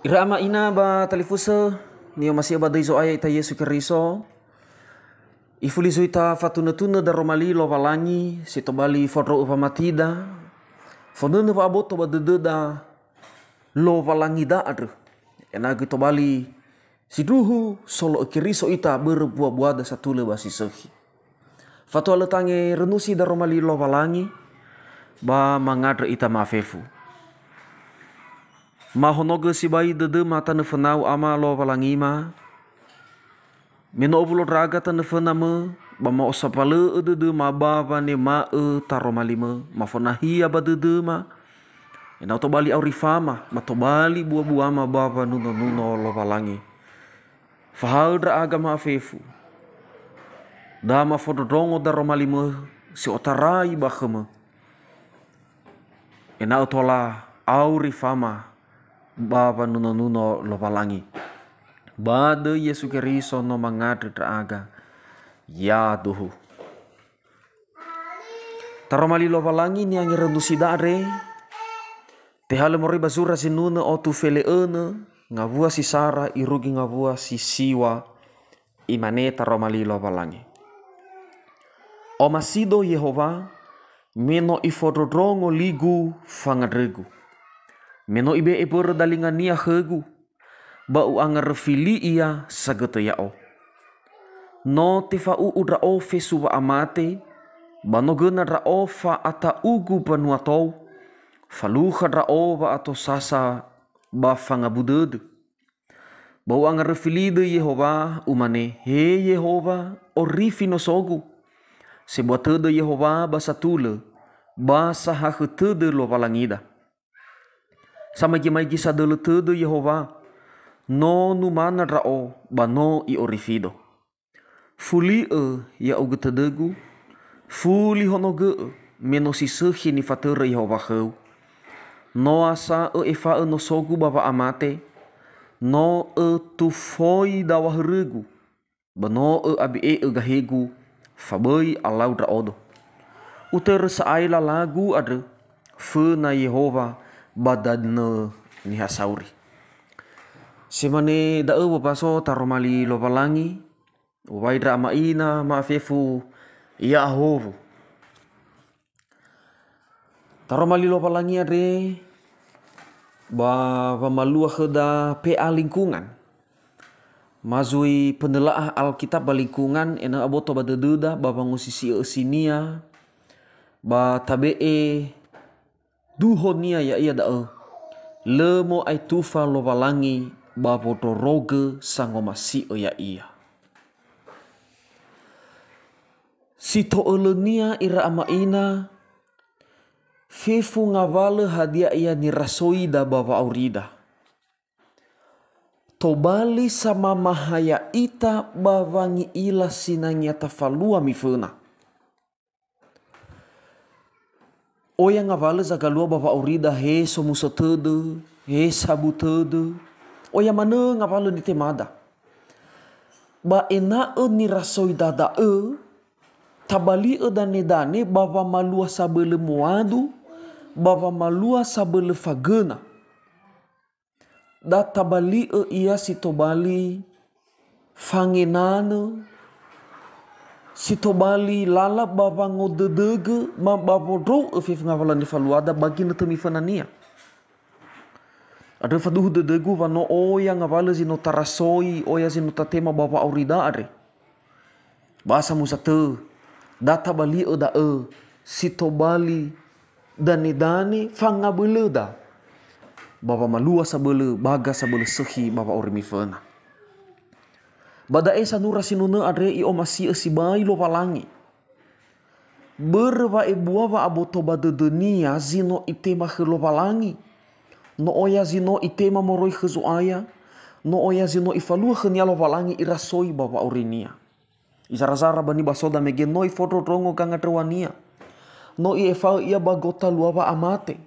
Irama ina ba talifusa niyo masih ba daizo aya ita Yesu Keriso. Ifulizo ita fatuna-tuna da romali lo valangi sito bali fodro upa matida. Fonuna ba aboto ba dededa lo valangi da adru. Enagu to bali siduhu solo Keriso ita berbuah-buah da satule ba sisehi. Fatu aletange renusi da romali lo valangi ba mangadre ita mafefu. Mahonoge si bayi dede mata nefenau ama lo valangima. Meno obulo draga ta nefename ba ma osapale dede ma bava ne ma taromalime ma fonahia ba dede ma. Enau to bali aurifama ma to bali buah-buah ma bava nuno lo valangi. Fahal draga ma fefu. Dama fododongo da romalime si otarai baheme. Enau tola aurifama bava nuno lo valangi. Bade Yesu Keriso no mangadre draga. Ya duhu. Taromali lo valangi ni angi rendusi dare. Tehale mori basura sinuna otu fele ene. Ngavua si Sara irugi ngavua si Siwa. Imane taromali lo valangi. O masido Yehova. Meno ifodrodrongo ligu fangadregu. Meno ibe epur dalingan nia hegu. Bau angar fili ia sagete yao. No tifau udrao fesuwa amate. Bano gena drao fa ata ugu panuatou. Faluha drao ba ato sasa ba fangabudedu. Bau angar fili de Yehova umane. He Yehova orifi no sogu. Sebuah tede Yehova basatule. Basa hahutede lo valangida. Sama gimai sadele tede Yehova. No numana drao ba no I orifido. Fuli ya ugetedegu. Fuli honoge meno sisehi ni fatere Yehova heu. No asa efa no sogu baba amate. No tufoi dawaheregu. Ba no abi gahegu. Fabai alau draodo. Uter saaila lagu adre. Fena Yehova badadne ni hasauri. Semane da bapaso taromali lo valangi. Waidra amaina maafefu ya ahovu. Taromali lo valangi adre. Ba malua heda PA lingkungan. Mazui penelaah Alkitab balingkungan ena aboto badededa ba bangusisi sinia. Ba tabe duhonia ya ia da lemo ai tufa lo valangi ba roge sangomasi ya ia. Sito elenia ira amaina fefu ngavale hadia ia ni rasoi da bawa aurida. Tobali sama mahaya ita bawangi ila sinangya tafalua mifena. Oya ngavale zagalua bawa aurida he somuso tede, he sabu tede. Oya mana ngavale ni temada. Ba ena ni rasoi dada tabali dane bawa malua sabele muadu, bawa malua sabele fagena. Da tabali ia sitobali fangenane. Sitobali lala bawa ngodedege ma bawa dro fif ngavalan ni faluada bagi netemi fanania. Ada faduhu dedegu vano oya ngavala zino tarasoi oya zino tatema bawa aurida are. Basa musate data bali da sitobali dane fangabeleda. Bawa malua sabele baga sabele sehi bawa aurimifena. Bada esa nura sinuna adre I omasi esibai lo valangi. Berwa buawa aboto badedenia zino itema lo valangi. No oya zino itema moroi hezuaya. No oya zino ifalua henia lo valangi irasoi bawa aurinia. Izara-zara bani basoda megen no ifodro drongo gangadrewania. No I efa ia bagota luawa amate.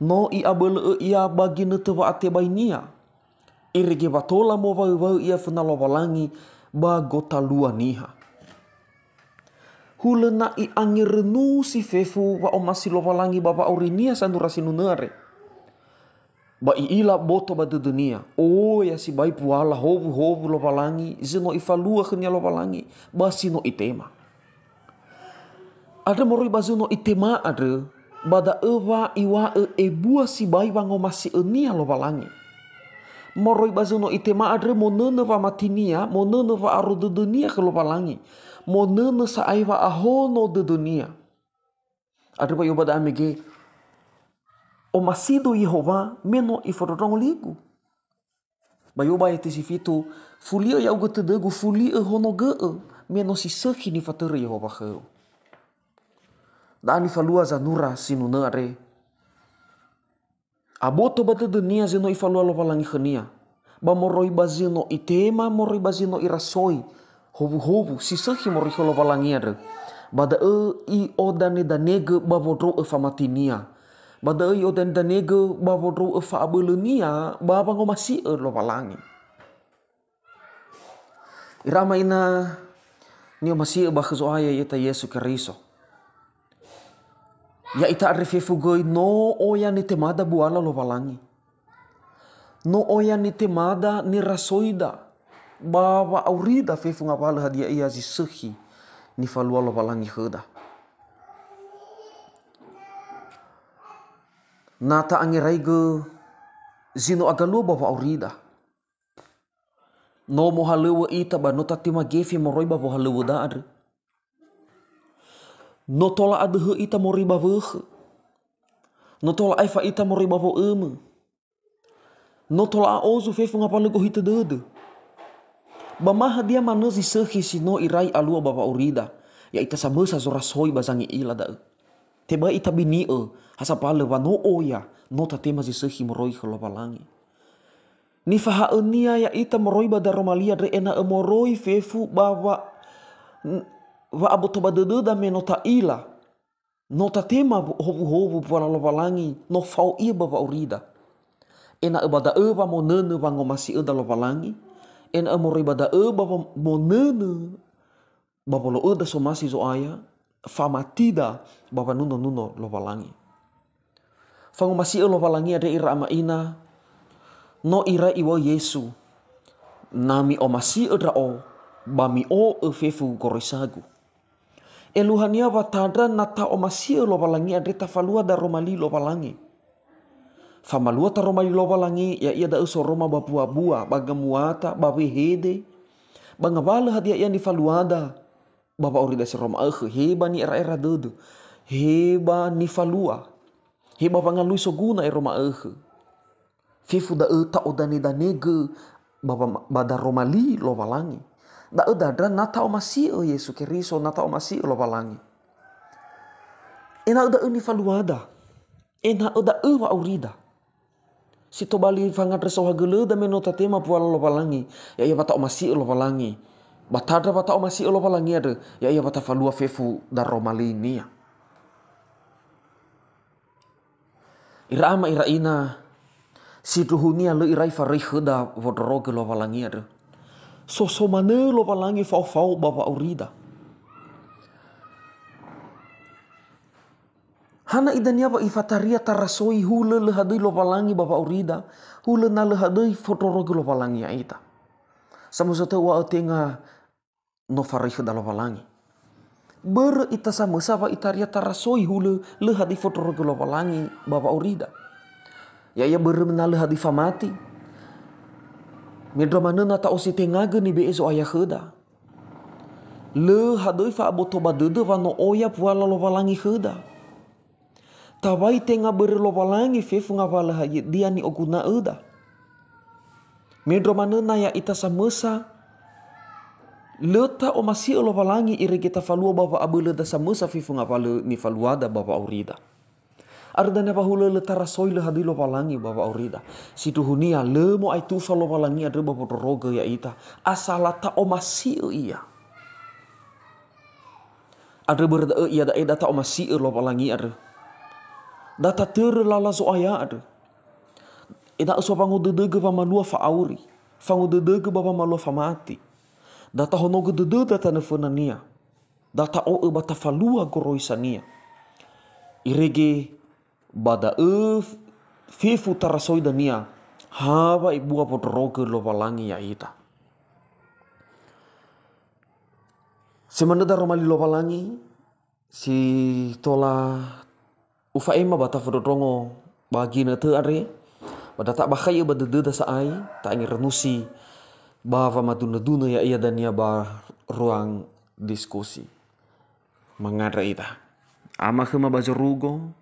No I abele ia bagi netewa ate bainia. Irege batola mo wau ia fena lo valangi ba gota lua niha. Hulena I angirenu si fefu wa omasi lo valangi baba aurinia sanura sinunare. Ba ila boto ba de dunia. Oh ya si bai puala hovu lo palangi. Zino ifalua kenya lo palangi. Ba sino itema. Ada moroi ba zino itema ada. Bada ewa iwa ebua si bai wango masi enia lo palangi. Moroi ba zino itema ada monene va matinia. Monene va aro de dunia ke lo palangi. Monene sa aiwa ahono de dunia. Ada ba yo bada amege. O masido Yehova meno ifororong ligu. Bayo ba ete sifitu fulia ya uga tedegu fulia hono gee meno si seki ni fatere Yehova kheu. Dani falua zanura sinuna are. Aboto bate dunia zeno ifalua lo palangi khania. Ba moroi bazino itema moroi bazino irasoi. Hovu si seki moroi lo palangi are. Bada i odane danege babodro famatinia. Bada yo dan danege babodro fa abelenia baba ngomasi lo palangi. Irama ina ni masih ba khazo aya yeta Yesu Kristo. Ya ita arifefu goi no oya ni temada buala lo palangi. No oya ni temada ni rasoida. Baba aurida fefu ngapala hadia ia zisuhi ni falua lo palangi heda. Nata angiraigo zino agalu bapa aurida. No mohalewa ita ba no tatima gefi moroi bapa halewa daadre. No tola adhe ita moroi bapa no tola aifa ita moroi bapa eme. No tola aozu fefu ngapale go hita dede. Bamaha dia manazi sehi sino irai alua bapa aurida. Ya ita samesa zora soi bazangi ila da. Teba ita bini hasapale wa no oya no tatema zisehi moroi kholo palangi. Ni faha enia ya ita moroi bada romalia re ena moroi fefu bawa wa aboto badede da me nota ila. No tatema hovu puala lo palangi no fau ia baba urida. Ena bada ba monene wa ngomasi da lo palangi. Ena moroi bada baba monene baba lo da somasi zo aya. Famatida baba nuno lo palangi. Fango masih lo palangi ada ira ama ina no ira iwa Yesu nami o masih ada o bami o fefu korisagu. Eluhania watadra nata o masih lo palangi ada tafalua da romali lo palangi. Famalua ta romali lo palangi ya ia da uso roma bapua bagamuata babehede bangabala hadia yang difaluada. Bapa ori dasi Roma heba ni era dedu. Heba ni falua. Heba pangalui soguna Roma Fifu da ta odani danege bapa bada Romali lo palangi. Da dadra nata o masih Yesu Kristo nata o masih lo palangi. Ena uda ni faluada. Ena uda wa aurida. Sito bali fangat reso hagele da menota tema puala lo palangi. Ya ia bata o masih lo palangi. Batadra bata o masih lo palangi ada. Ya ia bata falua fefu da romalinia. Ira ina situhunia le irai farih da vodroge lo palangi ada. Sosomane lo palangi fau bapa aurida. Hana idania ba ifataria tarasoi hule le hadai lo palangi bapa aurida. Hule na le hadai vodroge lo palangi ya ita. Samusate wa tenga no farih da lo palangi. Ber ita sama sapa itaria tarasoi hule le hadi fotoroge lo palangi bapa aurida. Ya ia ber menale hadi famati. Medra mana nata osi tengage ni beezo ayah heda. Le hadoi fa aboto badede va no oya puala lo palangi heda. Tawai tenga ber lo palangi fefu ngapala haye dia ni oguna eda. Medra mana na ya ita samesa leta o masih lo palangi ire kita falua bapa abule da samesa fifu ngapale ni faluada bapa aurida. Ardana bahula le tarasoi le hadi lo palangi bapa aurida. Situhunia le mo ai tu lo palangi ada bapa roga ya ita. Asalata o masih iya. Ada berda ia da data o masih lo palangi ada. Data ter lala zo aya ada. Ida so pangu dedege pa malua fa auri. Fangu dedege bapa malua fa mati. Data honogo dede data nefonania. Data o bata falua goroisania. Irege bada fifu tarasoi dania haba ibua podroge lo palangi ya ita. Semanada romali lo palangi si tola ufa ema bata fodrongo bagi na te are bada tak bakai bada sa ai tak ingin renusi bava maduna ya ia dan ia ba ruang diskusi mangada ita ama kema bajarugo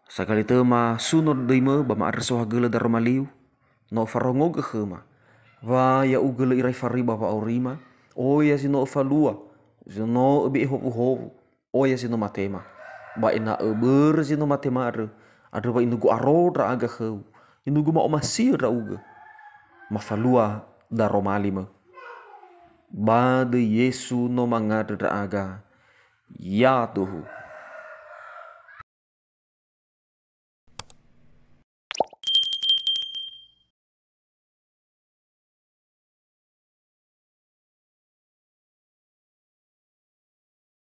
sakali tema sunod daima ba ma arso hagela dar maliu no farongo ke kema va ya ugela irai fariba pa aurima o ya sino falua sino bi hopu o ya sino matema ba ina ber sino matema ada ba inugu arodra aga kheu inugu ma omasir uga mafalua daromali ma ba de Yesu no mangada aga ya tuhu